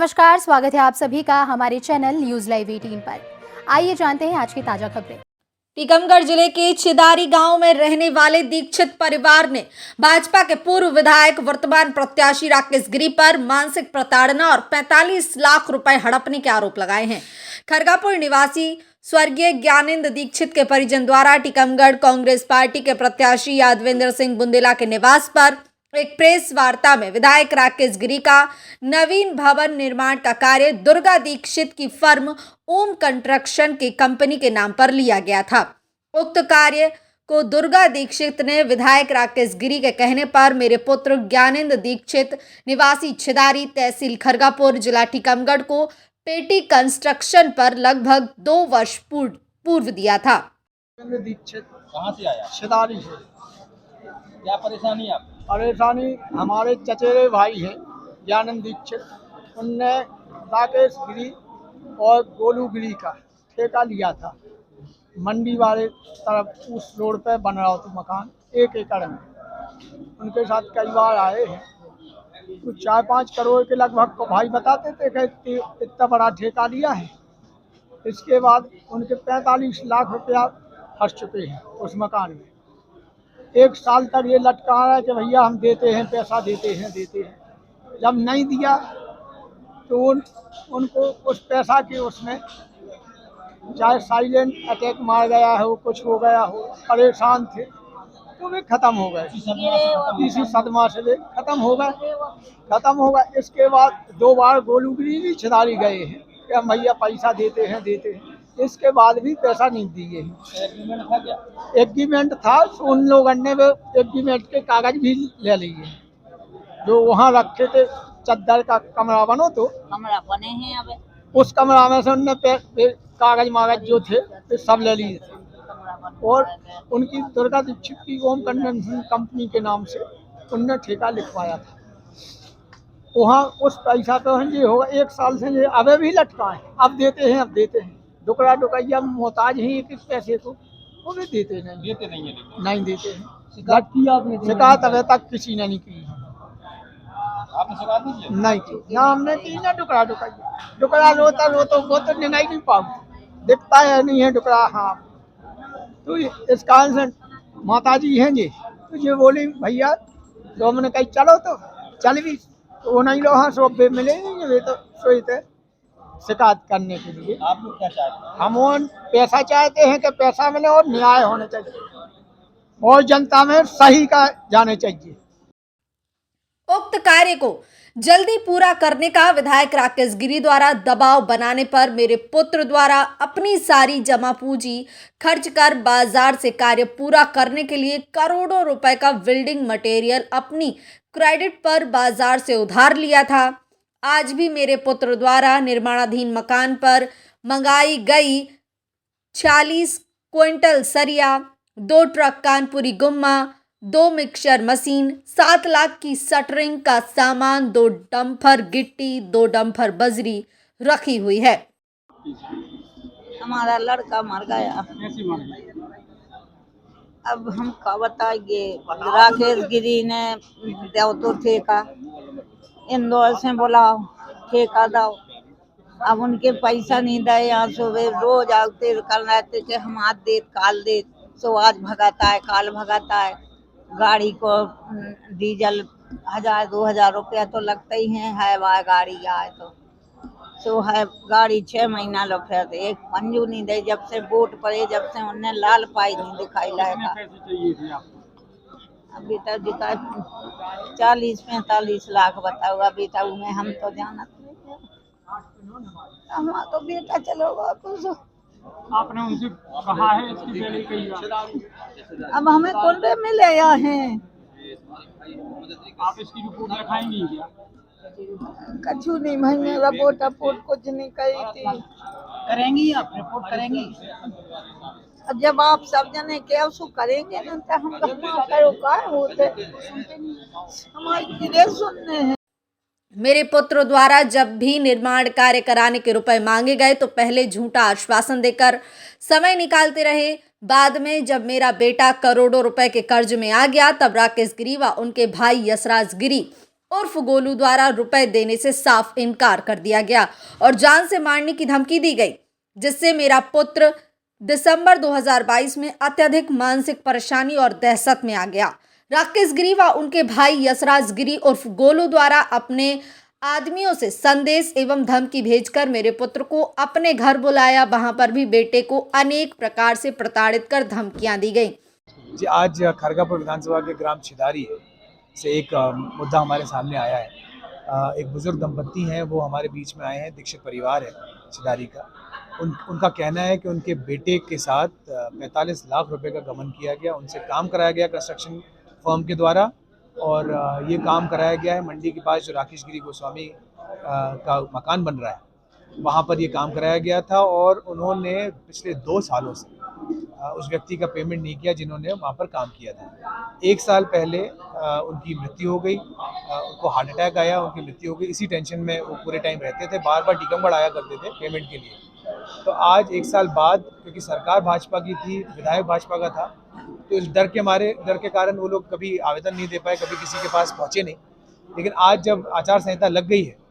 नमस्कार, स्वागत है आप सभी का हमारे चैनल न्यूज लाइव 18 पर। आइए जानते हैं आज की ताजा खबरें। टीकमगढ़ जिले के चिदारी गांव में रहने वाले दीक्षित परिवार ने भाजपा के पूर्व विधायक वर्तमान प्रत्याशी राकेश गिरी पर मानसिक प्रताड़ना और 45 लाख रुपए हड़पने के आरोप लगाए हैं। खरगापुर निवासी स्वर्गीय ज्ञानेंद्र दीक्षित के परिजन द्वारा टीकमगढ़ कांग्रेस पार्टी के प्रत्याशी यादवेंद्र सिंह बुंदेला के निवास पर एक प्रेस वार्ता में विधायक राकेश गिरी का नवीन भवन निर्माण का कार्य दुर्गा दीक्षित की फर्म ओम कंस्ट्रक्शन की कंपनी के नाम पर लिया गया था। उक्त कार्य को दुर्गा दीक्षित ने विधायक राकेश गिरी के कहने पर मेरे पुत्र ज्ञानेंद्र दीक्षित निवासी छिदारी तहसील खरगापुर जिला टीकमगढ़ को पेटी कंस्ट्रक्शन पर लगभग 2 वर्ष पूर्व दिया था। दीक्षित कहाँ से आया? छिदारी से। क्या परेशानी है आपको? परेशानी हमारे चचेरे भाई हैं ज्ञानंद दीक्षित, उनने राकेश गिरी और गोलू गिरी का ठेका लिया था। मंडी वाले तरफ उस रोड पे बन रहा था मकान 1 एकड़ में। उनके साथ कई बार आए हैं, कुछ 4-5 करोड़ के लगभग को भाई बताते थे कि इतना बड़ा ठेका लिया है। इसके बाद उनके 45 लाख रुपया फंस चुके हैं उस मकान में। 1 साल तक ये लटका रहा है कि भैया हम देते हैं, पैसा देते हैं। जब नहीं दिया तो उनको उस पैसा के उसमें चाहे साइलेंट अटैक मार गया हो, कुछ हो गया हो, परेशान थे तो वे ख़त्म हो गए। इसी सदमा से ख़त्म हो गए। इसके बाद 2 बार गोलूगिरी भी छिदारी गए हैं कि हम भैया पैसा देते हैं। इसके बाद भी पैसा नहीं दिए हैं। एग्रीमेंट था क्या? एग्रीमेंट था, उन लोगों ने वो एग्रीमेंट के कागज भी ले लिए जो वहाँ रखे थे। चद्दर का कमरा बने हैं। अब उस कमरा में से उनने कागज मागज जो थे वे सब ले लिए थे। और उनकी दुर्गा दीक्षित की ओम कंस्ट्रक्शन कंपनी के नाम से उनने ठेका लिखवाया था। वहाँ उस पैसा तो ये होगा 1 साल से ये अबे भी लटका है। अब देते हैं। डुकैया मोहताज ही एक पैसे को, वो भी देते नहीं है, नहीं देते हैं। शिकायत की आपने? शिकायत अभी तक किसी ने नहीं की। आपने शिकायत नहीं की? नहीं की ना, हमने की ना। डुकरा रोता वो तो नहीं पाऊ, दिखता है नहीं है डुकरा। हाँ, तो इस कारण से माता जी हैं जी, तो ये बोली भैया, तो हमने कही चलो, तो चल भी तो नहीं लो। हाँ, सो मिले नहीं, वे तो सोचते शिकायत करने के लिए। आप लोग क्या चाहते हैं? हम पैसा चाहते हैं कि पैसा मिले और न्याय होना चाहिए और जनता में सही का जाने चाहिए। उक्त कार्य को जल्दी पूरा करने का विधायक राकेश गिरी द्वारा दबाव बनाने पर मेरे पुत्र द्वारा अपनी सारी जमा पूंजी खर्च कर बाजार से कार्य पूरा करने के लिए करोड़ों रुपए का बिल्डिंग मटेरियल अपनी क्रेडिट पर बाजार से उधार लिया था। आज भी मेरे पुत्र द्वारा निर्माणाधीन मकान पर मंगाई गई 46 क्विंटल सरिया, 2 ट्रक कानपुरी गुम्मा, 2 मिक्सर मशीन, 7 लाख की शटरिंग का सामान, 2 डंपर गिट्टी, 2 डंपर बजरी रखी हुई है। हमारा लड़का मर गया। कैसी मर गई? अब हम क्या बताएंगे। राकेश गिरी ने दो तो ठेका, इंदौर से बुलाओ, ठेका दो। अब उनके पैसा नहीं दे, यहाँ सुबह रोज आते कर रहते कि हम आज दे काल दे। सो आज भगाता है, काल भगाता है। गाड़ी को डीजल 1000-2000 रुपया तो लगता ही है वह गाड़ी आए तो। सो है गाड़ी 6 महीना लो फिर एक मंजू नहीं दे, जब से वोट पड़े, जब से उन्हें लाल पाई नहीं दिखाई लगा। पैसे चाहिए थे आपको? अभी तक दिखा 40-45 लाख बताओ। अभी तक में हम तो जानत नहीं, हमारा तो बेटा चलोगा कुछ। आपने उनसे कहा है इसकी पहले कई बार? अब हमें कौन पे मिले हैं। आप इसकी रिपोर्ट लिखाएंगी क्या? कछु नहीं भाई, मेरा वोट कुछ नहीं कही थी। करेंगी आप? रिपोर्ट करेंगी? अब जब आप सब जने के उसको करेंगे ना, तो हम करो का होते हमारी किरे सुनने हैं। मेरे पुत्र द्वारा जब भी निर्माण कार्य कराने के रुपए मांगे गए तो पहले झूठा आश्वासन देकर समय निकालते रहे। बाद में जब मेरा बेटा करोड़ों रुपए के कर्ज में आ गया, तब राकेश गिरी व उनके भाई यशराज गिरी उर्फ गोलू द्वारा रुपए देने से साफ इनकार कर दिया गया और जान से मारने की धमकी दी गई, जिससे मेरा पुत्र दिसंबर 2022 में अत्यधिक मानसिक परेशानी और दहशत में आ गया। राकेश गिरी व उनके भाई यशराज गिरी उर्फ गोलू द्वारा अपने आदमियों से संदेश एवं धमकी भेजकर मेरे पुत्र को अपने घर बुलाया। वहां पर भी बेटे को अनेक प्रकार से प्रताड़ित कर धमकियां दी गई। जी, आज खरगापुर विधानसभा के ग्राम छिदारी से एक मुद्दा हमारे सामने आया है। एक बुजुर्ग दंपत्ति हैं, वो हमारे बीच में आए हैं, दीक्षित परिवार है छिदारी का। उनका कहना है कि उनके बेटे के साथ 45 लाख रुपए का गबन किया गया, उनसे काम कराया गया कंस्ट्रक्शन फर्म के द्वारा, और ये काम कराया गया है मंडी के पास जो राकेश गिरी गोस्वामी का मकान बन रहा है, वहाँ पर ये काम कराया गया था। और उन्होंने पिछले 2 सालों से उस व्यक्ति का पेमेंट नहीं किया जिन्होंने वहाँ पर काम किया था। 1 साल पहले उनकी मृत्यु हो गई, उनको हार्ट अटैक आया, उनकी मृत्यु हो गई। इसी टेंशन में वो पूरे टाइम रहते थे, बार बार टीकमगढ़ आया करते थे पेमेंट के लिए। तो आज 1 साल बाद, क्योंकि सरकार भाजपा की थी, विधायक भाजपा का था, तो इस डर के कारण वो लोग कभी आवेदन नहीं दे पाए, कभी किसी के पास पहुँचे नहीं। लेकिन आज जब आचार संहिता लग गई है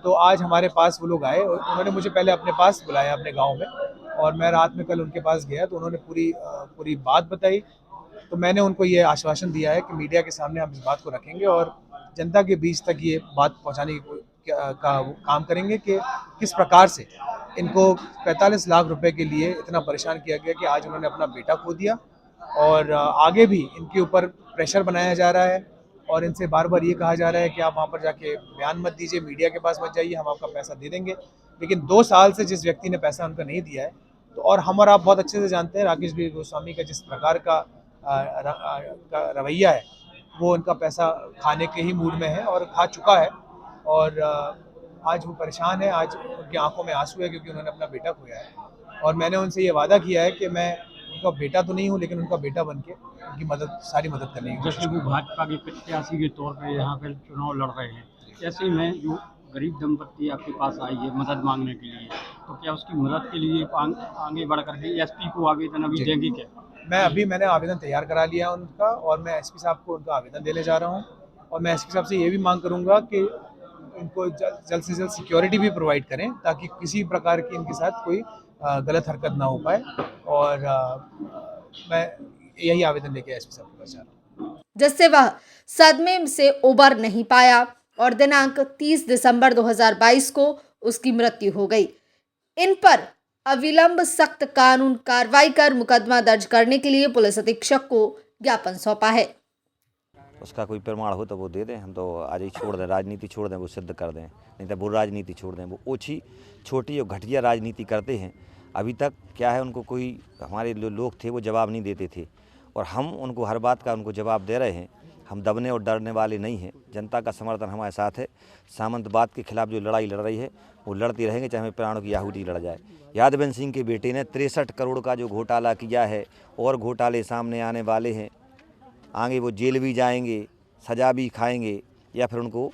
तो आज हमारे पास वो लोग आए और उन्होंने मुझे पहले अपने पास बुलाया अपने गांव में, और मैं रात में कल उनके पास गया तो उन्होंने पूरी बात बताई। तो मैंने उनको ये आश्वासन दिया है कि मीडिया के सामने हम इस बात को रखेंगे और जनता के बीच तक ये बात पहुंचाने का काम करेंगे कि किस प्रकार से इनको 45 लाख रुपए के लिए इतना परेशान किया गया कि आज उन्होंने अपना बेटा खो दिया। और आगे भी इनके ऊपर प्रेशर बनाया जा रहा है और इनसे बार बार ये कहा जा रहा है कि आप वहाँ पर जाके बयान मत दीजिए, मीडिया के पास मत जाइए, हम आपका पैसा दे देंगे। लेकिन 2 साल से जिस व्यक्ति ने पैसा उनका नहीं दिया है, तो और हम और आप बहुत अच्छे से जानते हैं राकेश गिरी गोस्वामी का जिस प्रकार का रवैया है, वो उनका पैसा खाने के ही मूड में है और खा चुका है। और आज वो परेशान है, आज उनकी आंखों में आंसू है क्योंकि उन्होंने अपना बेटा खोया है। और मैंने उनसे ये वादा किया है कि मैं उनका बेटा तो नहीं हूँ, लेकिन उनका बेटा बन के उनकी सारी मदद करने की। जैसे वो भाजपा के प्रत्याशी के तौर पे यहाँ पे चुनाव लड़ रहे हैं, ऐसे में जो गरीब दंपत्ति आपके पास आई है मदद मांगने के लिए, तो क्या उसकी मदद के लिए आगे बढ़ करके एसपी को आवेदन अभी देंगे क्या? मैंने आवेदन तैयार करा लिया है उनका, और मैं एसपी साहब को उनका आवेदन देने जा रहा हूँ। और मैं एसपी साहब से ये भी मांग करूँगा कि इनको जल्द से जल्द सिक्योरिटी भी प्रोवाइड करें ताकि किसी प्रकार की इनके साथ कोई गलत हरकत ना हो पाए। और मैं यही आवेदन लेके एसपी साहब के पास जा रहा हूँ, जिससे वह सदमे से उबर नहीं पाया और दिनांक 30 दिसंबर 2022 को उसकी मृत्यु हो गई। इन पर अविलंब सख्त कानून कार्रवाई कर मुकदमा दर्ज करने के लिए पुलिस अधीक्षक को ज्ञापन सौंपा है। उसका कोई प्रमाण हो तो वो दे दें, हम तो आज ही छोड़ दें, राजनीति छोड़ दें, वो सिद्ध कर दें, नहीं तो बुरी राजनीति छोड़ दें। वो ओछी छोटी और घटिया राजनीति करते हैं। अभी तक क्या है, उनको कोई हमारे लोग थे वो जवाब नहीं देते थे और हम उनको हर बात का उनको जवाब दे रहे हैं। हम दबने और डरने वाले नहीं हैं, जनता का समर्थन हमारे साथ है। सामंतवाद के खिलाफ जो लड़ाई लड़ रही है वो लड़ती रहेंगे, चाहे हमें प्राणों की आहुति लड़ जाए। यादवेंद्र सिंह के बेटे ने 63 करोड़ का जो घोटाला किया है और घोटाले सामने आने वाले हैं, आगे वो जेल भी जाएंगे, सज़ा भी खाएंगे या फिर उनको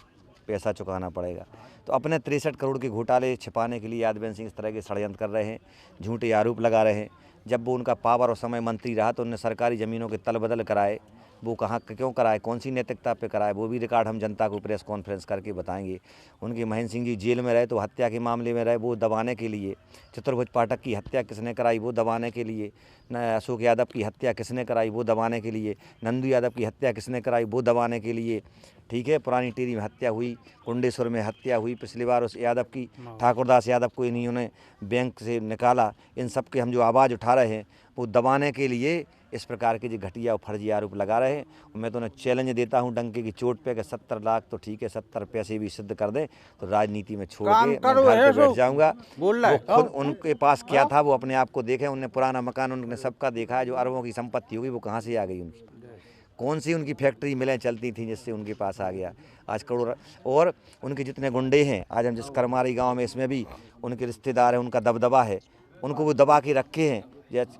पैसा चुकाना पड़ेगा। तो अपने 63 करोड़ के घोटाले छिपाने के लिए यादवेंद्र सिंह इस तरह के षड्यंत्र कर रहे हैं, झूठे आरोप लगा रहे हैं। जब वो उनका पावर और समय मंत्री रहा तो उन्होंने सरकारी ज़मीनों के तल बदल कराए, वो कहाँ क्यों कराए, कौन सी नैतिकता पे कराए, वो भी रिकॉर्ड हम जनता को प्रेस कॉन्फ्रेंस करके बताएंगे। उनके महेंद्र सिंह जी जेल में रहे तो हत्या के मामले में रहे, वो दबाने के लिए। चतुर्भुज पाठक की हत्या किसने कराई, वो दबाने के लिए। अशोक यादव की हत्या किसने कराई, वो दबाने के लिए। नंदू यादव की हत्या किसने कराई, वो दबाने के लिए। ठीक है, पुरानी टिहरी में हत्या हुई, कुंडेश्वर में हत्या हुई, पिछली बार उस यादव की, ठाकुरदास यादव को इन्होंने बैंक से निकाला। इन सब के हम जो आवाज़ उठा रहे हैं वो दबाने के लिए इस प्रकार के जो घटिया और फर्जी आरोप लगा रहे हैं। मैं तो उन्हें चैलेंज देता हूं डंके की चोट पे कि 70 लाख तो ठीक है, 70 पैसे भी सिद्ध कर दें तो राजनीति में छोड़ के मैं घर पे बैठ जाऊंगा। वो खुद उनके पास क्या था वो अपने आप को देखें। उन्हें पुराना मकान उन्होंने सबका देखा है, जो अरबों की संपत्ति होगी वो कहाँ से आ गई उनकी, कौन सी उनकी फैक्ट्री मिलें चलती थी जिससे उनके पास आ गया आज करोड़। और उनके जितने गुंडे हैं, आज हम जिस करमारी गाँव में, इसमें भी उनके रिश्तेदार हैं, उनका दबदबा है, उनको वो दबा के रखे हैं।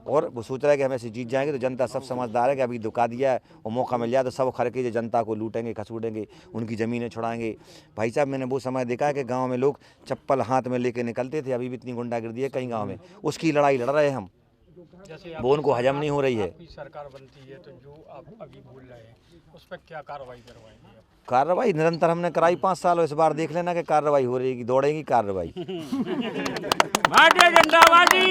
और वो सोच रहा है कि हम ऐसे जीत जाएंगे तो जनता सब समझदार है कि अभी धोखा दिया है और मौका मिल जाए तो सब खर के जनता को लूटेंगे, खसूटेंगे, उनकी ज़मीनें छुड़ाएंगे। भाई साहब, मैंने वो समय देखा है कि गांव में लोग चप्पल हाथ में लेके निकलते थे, अभी भी इतनी गुंडागिर्दी है कई गांव में। उसकी लड़ाई लड़ रहे हैं हम, जैसे वो उनको हजम नहीं हो रही है। आपकी सरकार बनती है तो जो आप अभी बोल रहे हैं उस पर क्या कार्रवाई करवाएंगे आप? कार्रवाई निरंतर हमने कराई 5 साल, इस बार देख लेना कि कार्रवाई हो रही है कि दौड़ेगी कार्रवाई। भारतीय जनता पार्टी